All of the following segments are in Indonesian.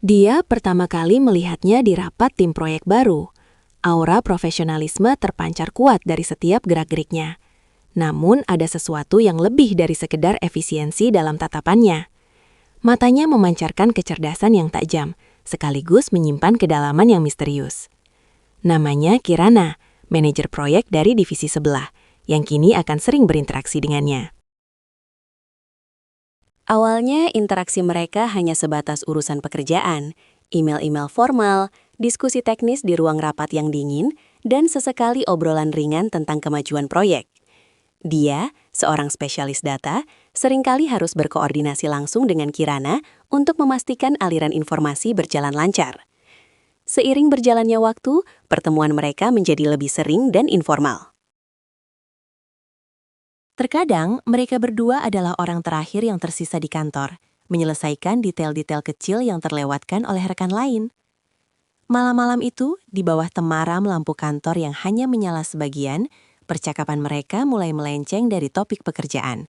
Dia pertama kali melihatnya di rapat tim proyek baru. Aura profesionalisme terpancar kuat dari setiap gerak-geriknya. Namun ada sesuatu yang lebih dari sekedar efisiensi dalam tatapannya. Matanya memancarkan kecerdasan yang tajam, sekaligus menyimpan kedalaman yang misterius. Namanya Kirana, manajer proyek dari divisi sebelah, yang kini akan sering berinteraksi dengannya. Awalnya interaksi mereka hanya sebatas urusan pekerjaan, email-email formal, diskusi teknis di ruang rapat yang dingin, dan sesekali obrolan ringan tentang kemajuan proyek. Dia, seorang spesialis data, seringkali harus berkoordinasi langsung dengan Kirana untuk memastikan aliran informasi berjalan lancar. Seiring berjalannya waktu, pertemuan mereka menjadi lebih sering dan informal. Terkadang, mereka berdua adalah orang terakhir yang tersisa di kantor, menyelesaikan detail-detail kecil yang terlewatkan oleh rekan lain. Malam-malam itu, di bawah temaram lampu kantor yang hanya menyala sebagian, percakapan mereka mulai melenceng dari topik pekerjaan.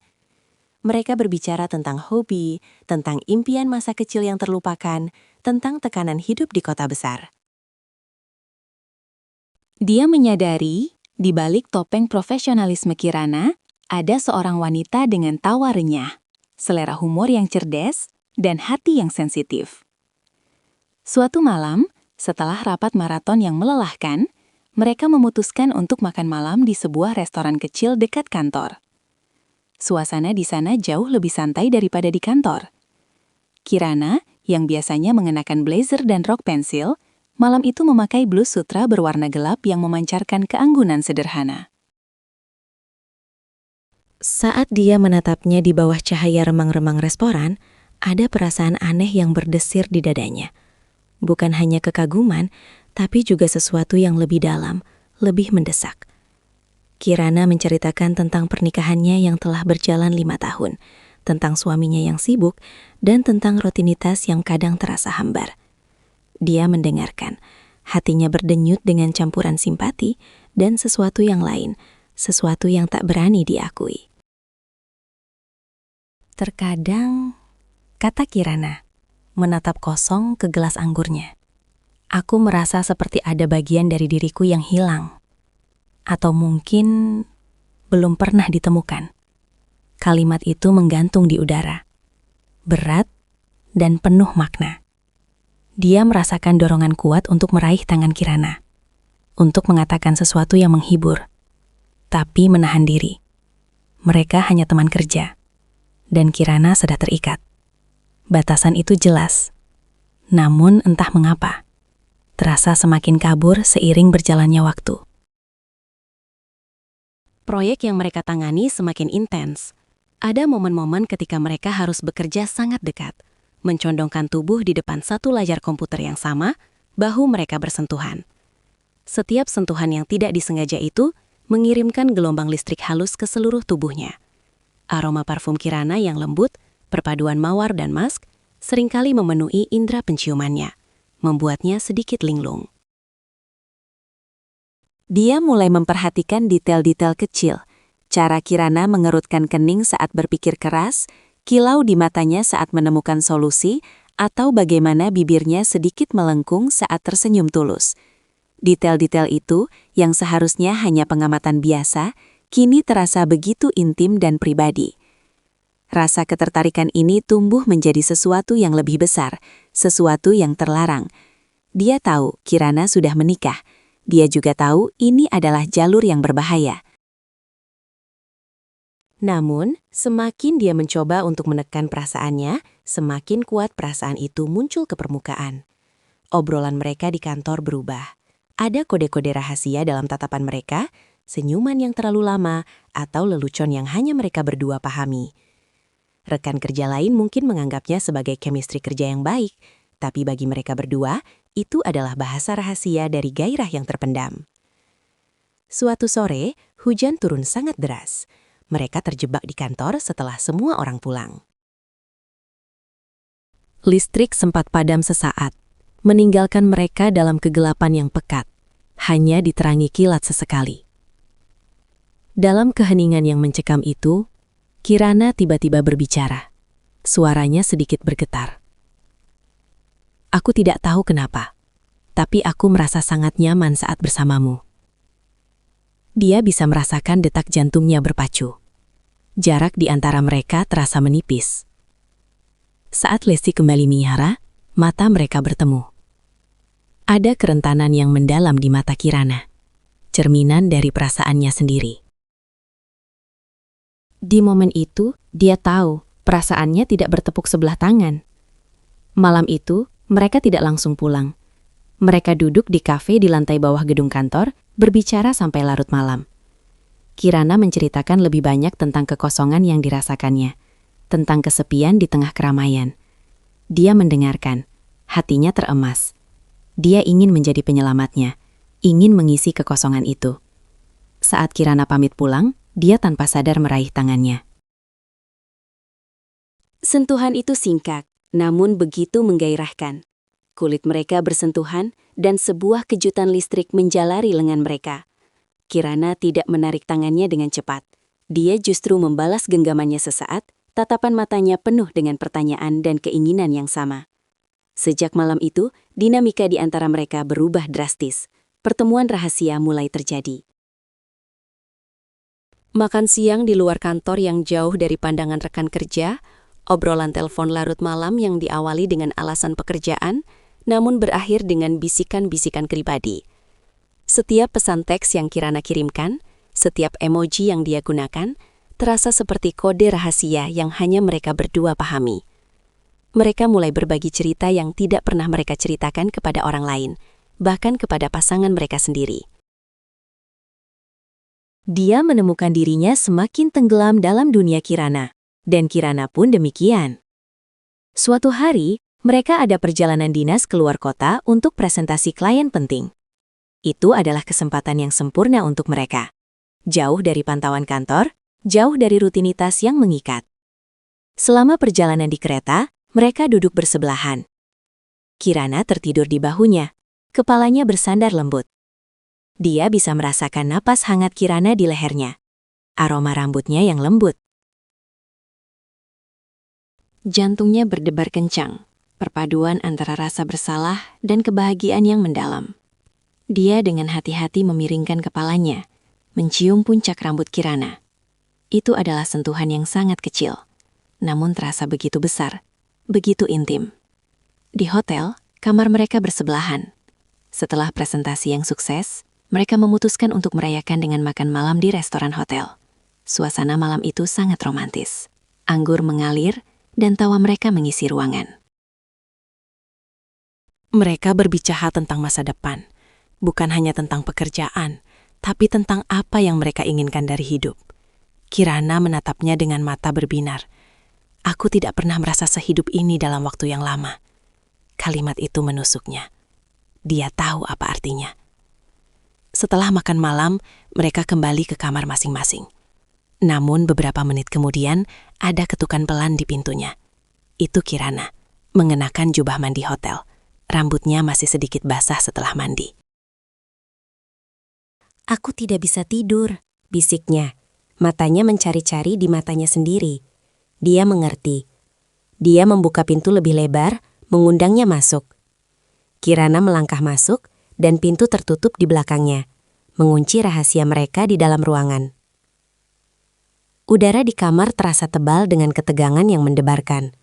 Mereka berbicara tentang hobi, tentang impian masa kecil yang terlupakan, tentang tekanan hidup di kota besar. Dia menyadari, di balik topeng profesionalisme Kirana, ada seorang wanita dengan tawa renyah, selera humor yang cerdas, dan hati yang sensitif. Suatu malam, setelah rapat maraton yang melelahkan, mereka memutuskan untuk makan malam di sebuah restoran kecil dekat kantor. Suasana di sana jauh lebih santai daripada di kantor. Kirana, yang biasanya mengenakan blazer dan rok pensil, malam itu memakai blus sutra berwarna gelap yang memancarkan keanggunan sederhana. Saat dia menatapnya di bawah cahaya remang-remang restoran, ada perasaan aneh yang berdesir di dadanya. Bukan hanya kekaguman, tapi juga sesuatu yang lebih dalam, lebih mendesak. Kirana menceritakan tentang pernikahannya yang telah berjalan 5 tahun, tentang suaminya yang sibuk, dan tentang rutinitas yang kadang terasa hambar. Dia mendengarkan, hatinya berdenyut dengan campuran simpati dan sesuatu yang lain, sesuatu yang tak berani diakui. Terkadang, kata Kirana, menatap kosong ke gelas anggurnya. Aku merasa seperti ada bagian dari diriku yang hilang. Atau mungkin belum pernah ditemukan. Kalimat itu menggantung di udara. Berat dan penuh makna. Dia merasakan dorongan kuat untuk meraih tangan Kirana. Untuk mengatakan sesuatu yang menghibur. Tapi menahan diri. Mereka hanya teman kerja. Dan Kirana sudah terikat. Batasan itu jelas. Namun entah mengapa, terasa semakin kabur seiring berjalannya waktu. Proyek yang mereka tangani semakin intens. Ada momen-momen ketika mereka harus bekerja sangat dekat, mencondongkan tubuh di depan satu layar komputer yang sama, bahu mereka bersentuhan. Setiap sentuhan yang tidak disengaja itu mengirimkan gelombang listrik halus ke seluruh tubuhnya. Aroma parfum Kirana yang lembut, perpaduan mawar dan musk, seringkali memenuhi indera penciumannya, membuatnya sedikit linglung. Dia mulai memperhatikan detail-detail kecil, cara Kirana mengerutkan kening saat berpikir keras, kilau di matanya saat menemukan solusi, atau bagaimana bibirnya sedikit melengkung saat tersenyum tulus. Detail-detail itu, yang seharusnya hanya pengamatan biasa, kini terasa begitu intim dan pribadi. Rasa ketertarikan ini tumbuh menjadi sesuatu yang lebih besar, sesuatu yang terlarang. Dia tahu Kirana sudah menikah. Dia juga tahu ini adalah jalur yang berbahaya. Namun, semakin dia mencoba untuk menekan perasaannya, semakin kuat perasaan itu muncul ke permukaan. Obrolan mereka di kantor berubah. Ada kode-kode rahasia dalam tatapan mereka, senyuman yang terlalu lama, atau lelucon yang hanya mereka berdua pahami. Rekan kerja lain mungkin menganggapnya sebagai chemistry kerja yang baik, tapi bagi mereka berdua, itu adalah bahasa rahasia dari gairah yang terpendam. Suatu sore, hujan turun sangat deras. Mereka terjebak di kantor setelah semua orang pulang. Listrik sempat padam sesaat, meninggalkan mereka dalam kegelapan yang pekat, hanya diterangi kilat sesekali. Dalam keheningan yang mencekam itu, Kirana tiba-tiba berbicara. Suaranya sedikit bergetar. Aku tidak tahu kenapa, tapi aku merasa sangat nyaman saat bersamamu. Dia bisa merasakan detak jantungnya berpacu. Jarak di antara mereka terasa menipis. Saat Lesti kembali Mihara, mata mereka bertemu. Ada kerentanan yang mendalam di mata Kirana, cerminan dari perasaannya sendiri. Di momen itu, dia tahu perasaannya tidak bertepuk sebelah tangan. Malam itu, mereka tidak langsung pulang. Mereka duduk di kafe di lantai bawah gedung kantor, berbicara sampai larut malam. Kirana menceritakan lebih banyak tentang kekosongan yang dirasakannya, tentang kesepian di tengah keramaian. Dia mendengarkan, hatinya teremas. Dia ingin menjadi penyelamatnya, ingin mengisi kekosongan itu. Saat Kirana pamit pulang, dia tanpa sadar meraih tangannya. Sentuhan itu singkat, namun begitu menggairahkan. Kulit mereka bersentuhan dan sebuah kejutan listrik menjalari lengan mereka. Kirana tidak menarik tangannya dengan cepat. Dia justru membalas genggamannya sesaat, tatapan matanya penuh dengan pertanyaan dan keinginan yang sama. Sejak malam itu, dinamika di antara mereka berubah drastis. Pertemuan rahasia mulai terjadi. Makan siang di luar kantor yang jauh dari pandangan rekan kerja, obrolan telepon larut malam yang diawali dengan alasan pekerjaan, namun berakhir dengan bisikan-bisikan pribadi. Setiap pesan teks yang Kirana kirimkan, setiap emoji yang dia gunakan, terasa seperti kode rahasia yang hanya mereka berdua pahami. Mereka mulai berbagi cerita yang tidak pernah mereka ceritakan kepada orang lain, bahkan kepada pasangan mereka sendiri. Dia menemukan dirinya semakin tenggelam dalam dunia Kirana, dan Kirana pun demikian. Suatu hari, mereka ada perjalanan dinas keluar kota untuk presentasi klien penting. Itu adalah kesempatan yang sempurna untuk mereka. Jauh dari pantauan kantor, jauh dari rutinitas yang mengikat. Selama perjalanan di kereta, mereka duduk bersebelahan. Kirana tertidur di bahunya, kepalanya bersandar lembut. Dia bisa merasakan napas hangat Kirana di lehernya, aroma rambutnya yang lembut. Jantungnya berdebar kencang, perpaduan antara rasa bersalah dan kebahagiaan yang mendalam. Dia dengan hati-hati memiringkan kepalanya, mencium puncak rambut Kirana. Itu adalah sentuhan yang sangat kecil, namun terasa begitu besar, begitu intim. Di hotel, kamar mereka bersebelahan. Setelah presentasi yang sukses, mereka memutuskan untuk merayakan dengan makan malam di restoran hotel. Suasana malam itu sangat romantis. Anggur mengalir, dan tawa mereka mengisi ruangan. Mereka berbicara tentang masa depan, bukan hanya tentang pekerjaan, tapi tentang apa yang mereka inginkan dari hidup. Kirana menatapnya dengan mata berbinar. Aku tidak pernah merasa sehidup ini dalam waktu yang lama. Kalimat itu menusuknya. Dia tahu apa artinya. Setelah makan malam, mereka kembali ke kamar masing-masing. Namun beberapa menit kemudian, ada ketukan pelan di pintunya. Itu Kirana, mengenakan jubah mandi hotel. Rambutnya masih sedikit basah setelah mandi. Aku tidak bisa tidur, bisiknya. Matanya mencari-cari di matanya sendiri. Dia mengerti. Dia membuka pintu lebih lebar, mengundangnya masuk. Kirana melangkah masuk, dan pintu tertutup di belakangnya, mengunci rahasia mereka di dalam ruangan. Udara di kamar terasa tebal dengan ketegangan yang mendebarkan.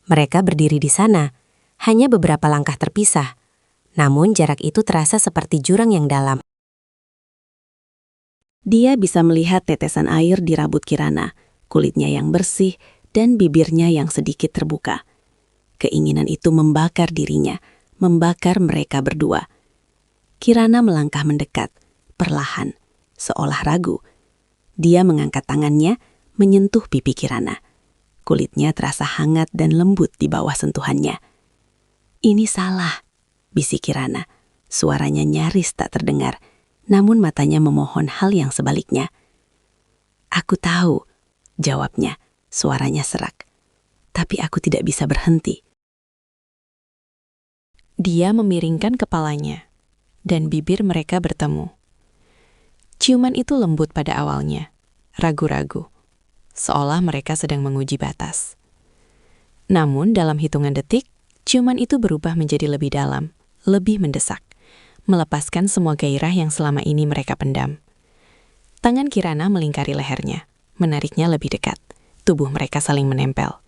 Mereka berdiri di sana, hanya beberapa langkah terpisah, namun jarak itu terasa seperti jurang yang dalam. Dia bisa melihat tetesan air di rambut Kirana, kulitnya yang bersih, dan bibirnya yang sedikit terbuka. Keinginan itu membakar dirinya, membakar mereka berdua. Kirana melangkah mendekat, perlahan, seolah ragu. Dia mengangkat tangannya, menyentuh pipi Kirana. Kulitnya terasa hangat dan lembut di bawah sentuhannya. Ini salah, bisik Kirana. Suaranya nyaris tak terdengar, namun matanya memohon hal yang sebaliknya. Aku tahu, jawabnya, suaranya serak. Tapi aku tidak bisa berhenti. Dia memiringkan kepalanya, dan bibir mereka bertemu. Ciuman itu lembut pada awalnya, ragu-ragu, seolah mereka sedang menguji batas. Namun dalam hitungan detik, Ciuman itu berubah menjadi lebih dalam, lebih mendesak, melepaskan semua gairah yang selama ini mereka pendam. Tangan Kirana melingkari lehernya, menariknya lebih dekat. Tubuh mereka saling menempel.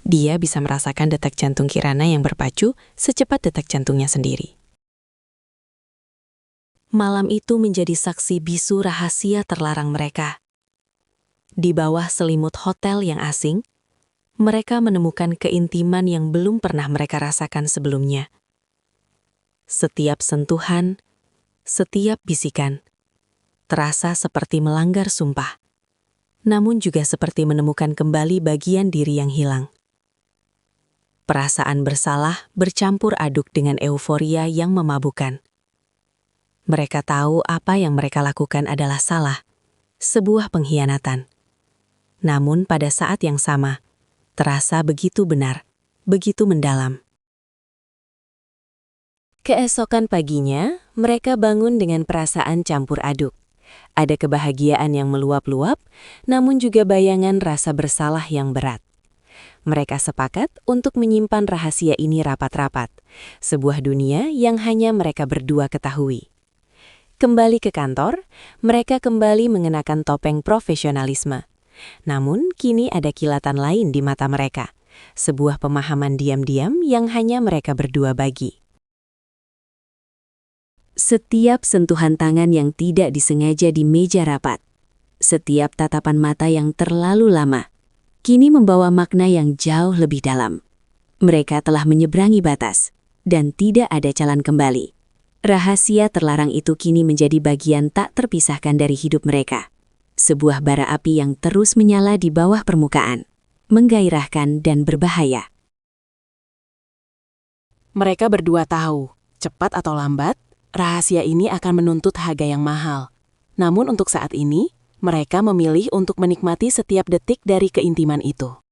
Dia bisa merasakan detak jantung Kirana yang berpacu secepat detak jantungnya sendiri. Malam itu menjadi saksi bisu rahasia terlarang mereka. Di bawah selimut hotel yang asing, mereka menemukan keintiman yang belum pernah mereka rasakan sebelumnya. Setiap sentuhan, setiap bisikan, terasa seperti melanggar sumpah, namun juga seperti menemukan kembali bagian diri yang hilang. Perasaan bersalah bercampur aduk dengan euforia yang memabukkan. Mereka tahu apa yang mereka lakukan adalah salah, sebuah pengkhianatan. Namun pada saat yang sama, terasa begitu benar, begitu mendalam. Keesokan paginya, mereka bangun dengan perasaan campur aduk. Ada kebahagiaan yang meluap-luap, namun juga bayangan rasa bersalah yang berat. Mereka sepakat untuk menyimpan rahasia ini rapat-rapat, sebuah dunia yang hanya mereka berdua ketahui. Kembali ke kantor, mereka kembali mengenakan topeng profesionalisme. Namun, kini ada kilatan lain di mata mereka, sebuah pemahaman diam-diam yang hanya mereka berdua bagi. Setiap sentuhan tangan yang tidak disengaja di meja rapat, setiap tatapan mata yang terlalu lama, kini membawa makna yang jauh lebih dalam. Mereka telah menyeberangi batas, dan tidak ada jalan kembali. Rahasia terlarang itu kini menjadi bagian tak terpisahkan dari hidup mereka. Sebuah bara api yang terus menyala di bawah permukaan, menggairahkan dan berbahaya. Mereka berdua tahu, cepat atau lambat, rahasia ini akan menuntut harga yang mahal. Namun untuk saat ini, mereka memilih untuk menikmati setiap detik dari keintiman itu.